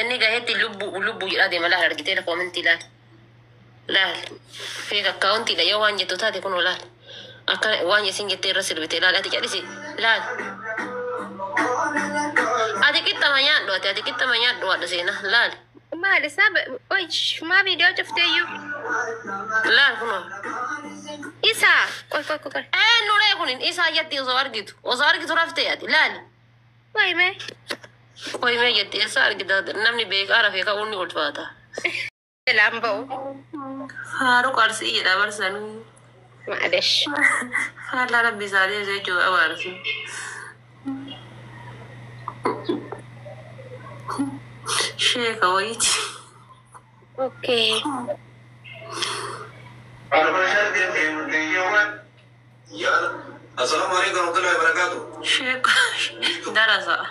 كني قاعد لبو يرادي ملا هرجتي لك ومنتي لا في أكاونتي لا يوان جتوتاتي كونوا لا أكان وان يسنجتي رسل بتي لا تجلسي لا أتكيت تمانيات دو هذا سينا لا ما لسه ويش ما فيديو شفتيه لا كونوا إيسا كوي نورا يكونين إيسا يتي وزارجت رفتي ياتي لا واي ما كوي ما يتي سارجت نمني بيك أعرف يكوني قلت فاتا لامبو فاروق أرسي لا برسانو معلش فلا ربي سالي زي جو أوارسي شيخ ويتي اوكي السلام عليكم ورحمة الله وبركاته. شيخ دراسة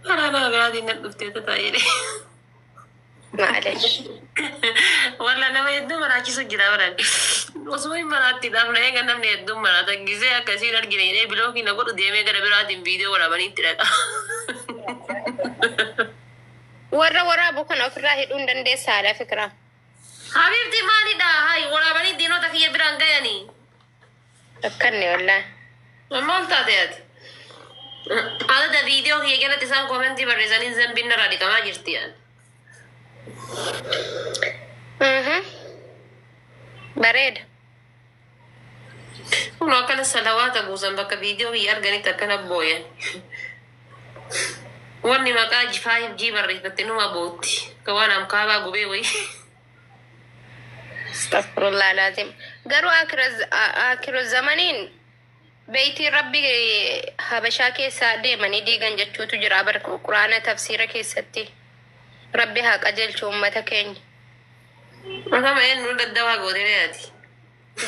أنا قاعدين نلفتي تتايري معلش والله أنا ما يدوم أنا كيسو جدا ولا وسوي مرات تدام لا يعنا من يدوم مرات كيسة كثير أرجعين بلوكي نقول ديمه كده برات فيديو ولا بني ترى ورا بكون أفرح يدون دندس على فكرة حبيبتي مالي دا هاي ولا بني دينو تكيه برانجا يعني أكني والله ما قلت هذا هذا فيديو هي كانت تسان كومنتي برزانين زنبين نرادي كما جرتيان بريد ونو كان الصلوات أبو زنبك فيديو هي أرجعني تكنا بويا واني ما كاج فايف جي بريد بتنو ما بوتي كوانا مكابا قبيوي استغفر الله لازم قالوا آخر الزمانين بيتي ربي هبشا كيسا ديماني ديغان جتشو تجرى برك قرآن تفسير كيستي ربي هاك أجل شو أمتكين أنا ما إنه الدواء قولي ياتي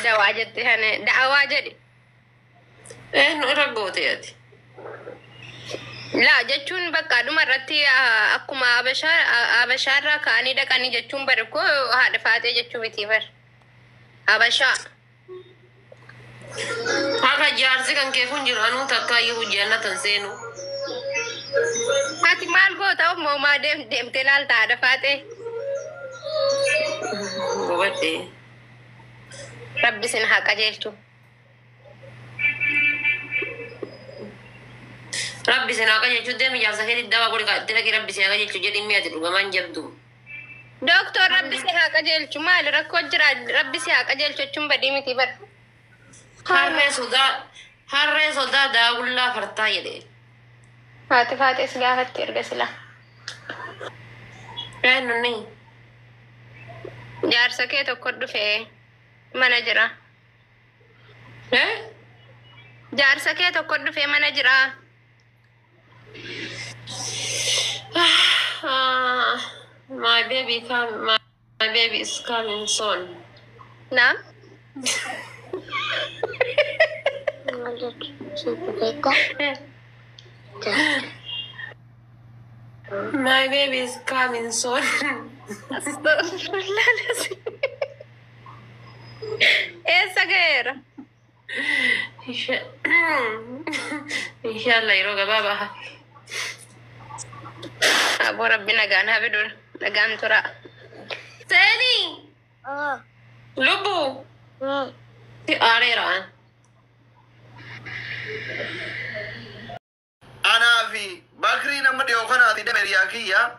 دعوة جدي هنا دعوة جدي إنه رقوتي ياتي لا جتشون بقى دو مرتي أكما أبشار كاني دا كاني جتشون بركو هذا فاتي جتشو بتيفر أبشا هذا جارسي كان كيفون جرانو تكايو جانا تنسينو هاتي مال قوت أو ما ديم تلال تعرف فاتي قوتي ربي سنها كجيلتو ربي سناقا جيتشو ديمي جارسا كيدي الدواء قولي قادتنا كي ربي سناقا جيتشو جدي مياتي رغمان جبدو دكتور ربي سنها كجيلتو مال ركو جرا ربي سنها كجيلتو چنبا ديمي تيبر harree sodaa daawullaa fartaa jedhee فاتي سقافت ترقسلا eenyunni jaarsa kee tokko dhufe mana jira jaarsa kee tokko dhufe mana jira my baby is coming soon na my baby is coming soon Astaghfirullah lazim. Sagera. Inshallah yeroo gabaabaa Abu Rabbi nagaan habidur nagaan tura. Seeni lubbu si aareera أنا في بكرين أما ديوخنا هذه دمرياكية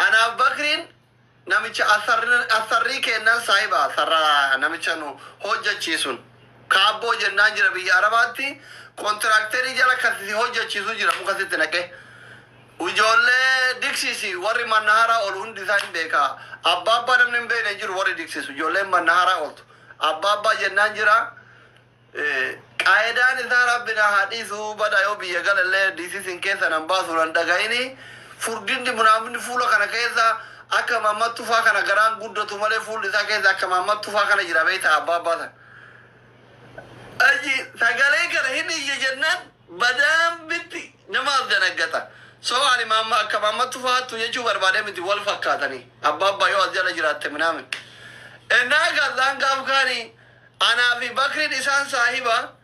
أنا بكرين نمشي أثرني كأننا سايبا أثرا نمشي إنه هوجة تشيسون كابو جنان جرا بيجي عرباتي كونتراكتري جالا كثير هوجة تشيسون جرا مكثير تناكه وجوله ديكسيسي وري منهارا أولون ديزاين بيكا أبابا نمن بين نجور وري ديكسيسو جوله منهارا أولت أبابا جنان جرا قاعدان إذا ربنا حديثه بدأ يوبي يقال الله ديسيسين كيسا نمباسو لندقايني فردين دي منامن فولا كان كيسا أكا ماما تفا كان غران قدو تمالي فول إذا كيسا أكا ماما تفا كان جرابيتا أبابا أجي ساقالي كان هني يجنان بدام بيتي نماز جنقتا سوالي ماما أكا ماما تفا تنجو بربادة متي والفكاتني أبابا يو أزيالا جرات منامن إناك زنقاف كاني أنا في بكر إنسان صاحبا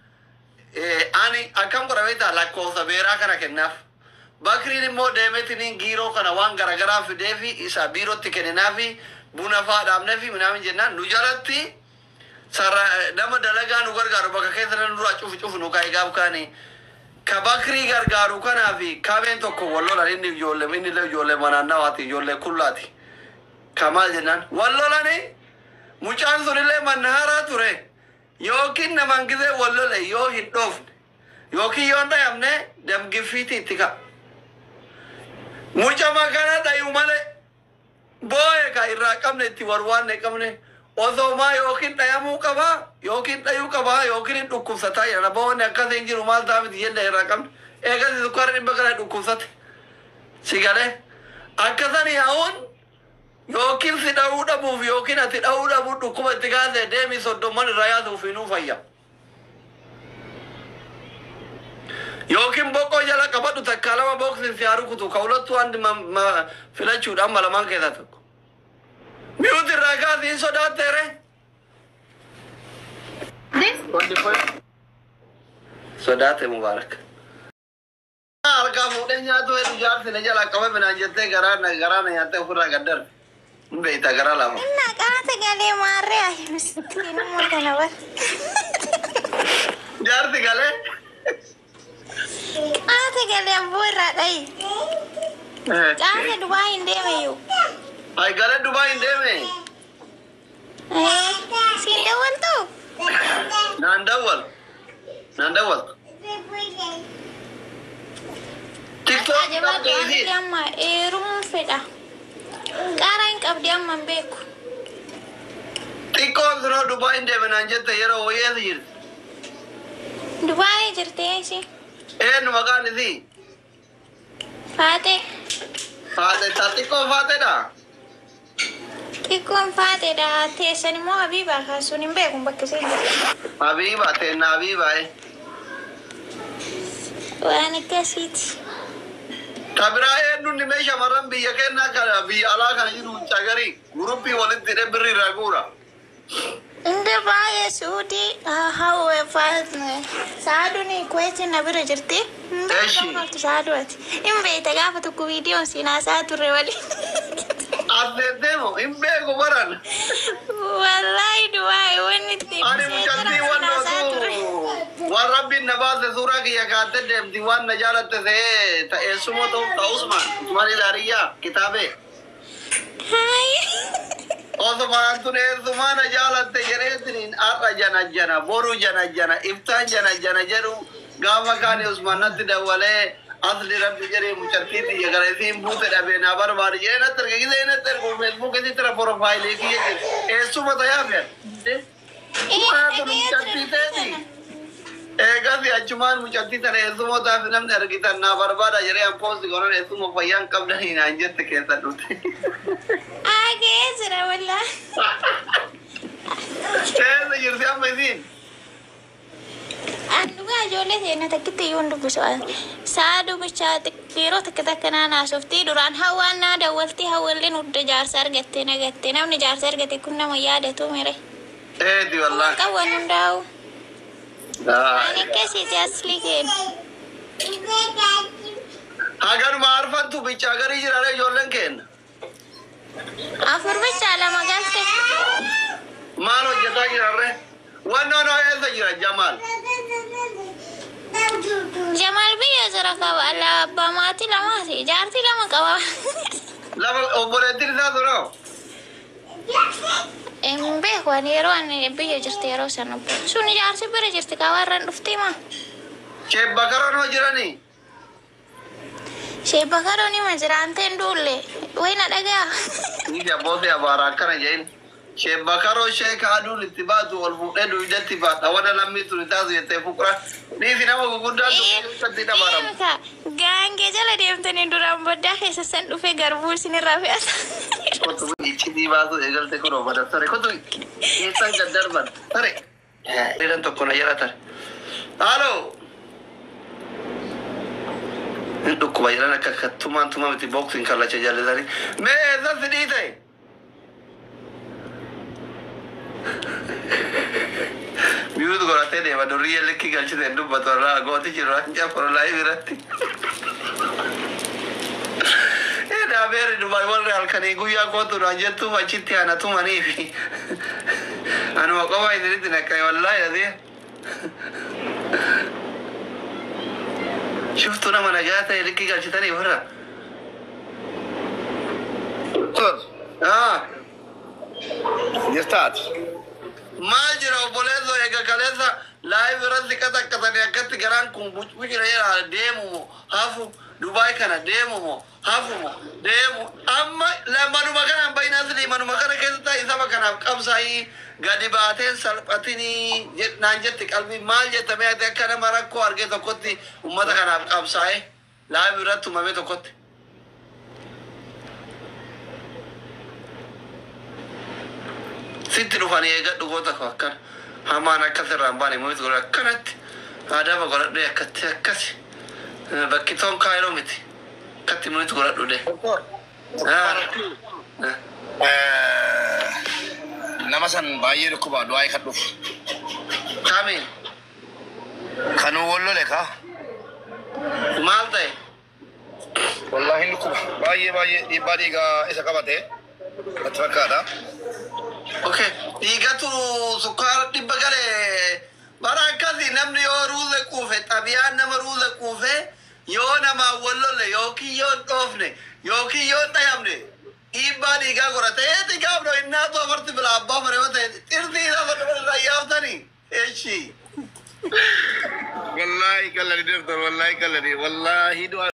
أني أكم قرأ beektaa lakkoofsa beeraa kana kennaaf. Bakriin immoo deemetiniin giiroo kana waan garagaraa fidee fi isa biirootti kenninaa fi buna fa'aa dhaabnee fi minaamin jennaan nu jalatti nama dalagaa nu gargaaru bakka keessa nan dura cufu nu kaa'ee gaaf kaanii. Ka bakrii gargaaru kanaa fi kabeen tokko wallolan inni illee ijoollee manaannawaati ijoollee kullaati. Ka maal jennaan wallolani mucaan sunillee mannahaaraa ture. Yookiin naman gisee wallole yoo hin dhoofne yookiin yoo hin dhayamne damgiffiitii itti ka'a. Mucha makana dhayu malee boo'ee ka irraa qabne itti warwaanne qabne osoo maa yookiin dhayamuu qabaa yookiin dhayuu qabaa yookiin hin dhukkubsataa jedhana boonni akkasii hin jiru maal taa'amiti jenne irraa qabne eegasi sukkaara dhibba kana dhukkubsate si galee akkasanii ha'uun yookiin si dha'uu dhabuuf yookiin ati dha'uu dhabuu dhukkuba itti kaasee deemii soddomman irraa yaasuuf hinuu fayya. Yookiin boqqoo jala qabadhu takkaa lama boksiin si harukutu ka hulattuu handi filachuudhaan malamaan keessaa tokko. Mi'uuti irraa kaasiin sodaatteere. Sodaate Mubaarak. Harkaa fuudhee nyaatu hedduu jaarsi na jala qabe minaan jettee garaa na nyaattee ofirraa gaddar. Beeyta garaa lama. Inna qaata galee maarree ayyuusitti nama kana bar. Jaarsi galee. Qaata galee abboo irraa dhayi. Qaata Dubaay hin deeme iyyuu. Ay galee Dubaay hin deeme. Siin dawwaltu? Naan dawwal. TikTok Ajabatu ani amma eeruun fedha. Qaara hin qabdi amma hin beeku. Xiqqoon sunoo Dubaay hin deeme naan jette yeroo wayyeessa jirti. Dubaay jirtee ishee? Eenyu maqaan isii? Faatee. Faateedha xiqqoon faateedha. Xiqqoon faateedha teessan immoo Habiibaa kaasuun hin beeku bakka isheen jirti. Habiibaa teenna Habiibaa. Waan akkasiiti. Kabiraa eenyuun dhimee shamarran biyya kennaa kana biyya alaa kana jiru cagarii guruppii walitti hidhee birrii irraa guura. Inde baay'ee suudii hawwe faatne saaduni kweeti na bira jirti. Maaltu saaduati. Hin beekta gaafa tokko viidiyoon siinaa saa turre waliin. Asleetemo hin beeku baran. Wallahi du'aayi wanni itti Ani mucattii waan rabbiin na baase suuraa kiyya kaatte deemti waan na jaalatte ta'ee sumoo ta'usmaan Usmaan Ilaariyyaa kitaabee. Osmaan tun eessumaa na jaalatte jedheetiniin har'a jana boru jana iftaan jana jedhu gaafa kaane Usmaan natti dawwalee asli rabbi jedhee mucattii xiyya gara isiin buute dhabee naa barbaade jedhee natti erge gisee natti ergu feesbuuk isitti irra profaayilii kiyya jiru eessuma ta'aa fe'an. Maatu mucattii teeti. Eegasi achumaan mucattii tana eessumotaa fi namni argitan naa barbaada jedhee an poosti gonan eessuma fayyaan qabdanii naan jette keessa dhufte. Agee jira wallahi. Keessa jirti amma isiin. Andugaa ijoollee seenaa takkitti iyyuu hin dubbisu. Saa dubbichaa yeroo takka naasoftii duraan hawaan naa dawwaltii hawwalleen hudda jaarsa argattee nagattee namni jaarsa argate kun nama yaadatu mire. Eeti wallahi. Qaban hundaa'u. Ani akkasiiti aslii kennu. Haganuma arfantu bichaa garii jiraale ijoolleen kenna. Afur bichaa lama galte. Maal hojjetaa jirarre? Wannoon eessa jira Jamaal? Jamaal biyya jira qaba. Abbaa maatii lamaati. Jaartii lama qaba. Lama obboleettiin isaa turoo? Hin beeku ani yeroo ani biyya jirti yeroo san obbo. Sun jaarsi bira jirti kaa warraan dhufti maa? Sheebba karoon hoo jiranii? Sheebba karoon hima jira anteen duulle. Wayna dhagaa. Ni jabbootee abaara akkana jedhin. Sheebba karoo ishee kaaduun itti baatu ol fuudhee duwidatti baata. Wana lammii tuni taasu jettee fuqura. Niifi nama gurguddaan tokkotti dabaramu. Gaangee jala deemtanii duraan boddaa keessa san dhufe garbuu isinirraa fe'ata. Kotu iccitii baatu eegalte kunoo bada tare. Kotu keessan gaddarban tare. Dheeran tokko na jala tare. Haaloo. Dhukkuba jiran akka tumaan miti boksiin kallacha jallisanii. Mee eessa sidii ta'e? ميوت قرأت ده بدوري اللي كي قال شيء دندو بتورا قوتي جرا يا فرلا يبرتي إيه بير دبي ولا الكني قويا قوتو رانجت تو بچتي أنا تو ماني في أنا ما قوي يدري تناكاي والله يا ذي شفتوا أنا من جاتا اللي كي قال شيء تاني برا يستات maal jira obboleesso eega kaleessa laayif irratti qaxaqqatanii akkatti garaan kun bucbu jira jira deemu moo hafu Dubaay kana deemu moo hafu moo deemu amma manuma kanaan bayinaasni manuma kana keessatti isaba kanaaf qabsaa'ii gadi baateen salphatinii naan jetti qalbii maal jettamee ati akka nama rakkoo argee tokkotti ummata kanaaf qabsaa'ee laayif irratti umamee tokkotti. Sitti dhufanii eegadhu goota koo akkana hamaan akkas irraa hin baane moo'is godha akkanatti aadaama godhadhu akkatti akkasi bakki toon kaayiroo miti akkatti moo'is godhadhu de. nama san baay'ee dhukkuba du'aa kan dhufu Kamiin kanuu wallole ka maal ta'e wallaahi dhukkuba baay'ee dhiibbaa dhiigaa isa qabate natti fakkaata. Okay, dhiigatu sukkaara dhibba galee bara akkasii namni yoo ruuza quufe xabiyaan nama ruuza quufe yoo nama wallolle yookiin yoo dhoofne yookiin yoo dhayamne dhiibbaa dhiigaa godhate dhiigaaf dho innaa too afarti bila abbaa mare yoo ta'e xirtii isaa irraa yaaftanii eeshi. Wallahi kallani dirta wallahi kallani wallahi du'a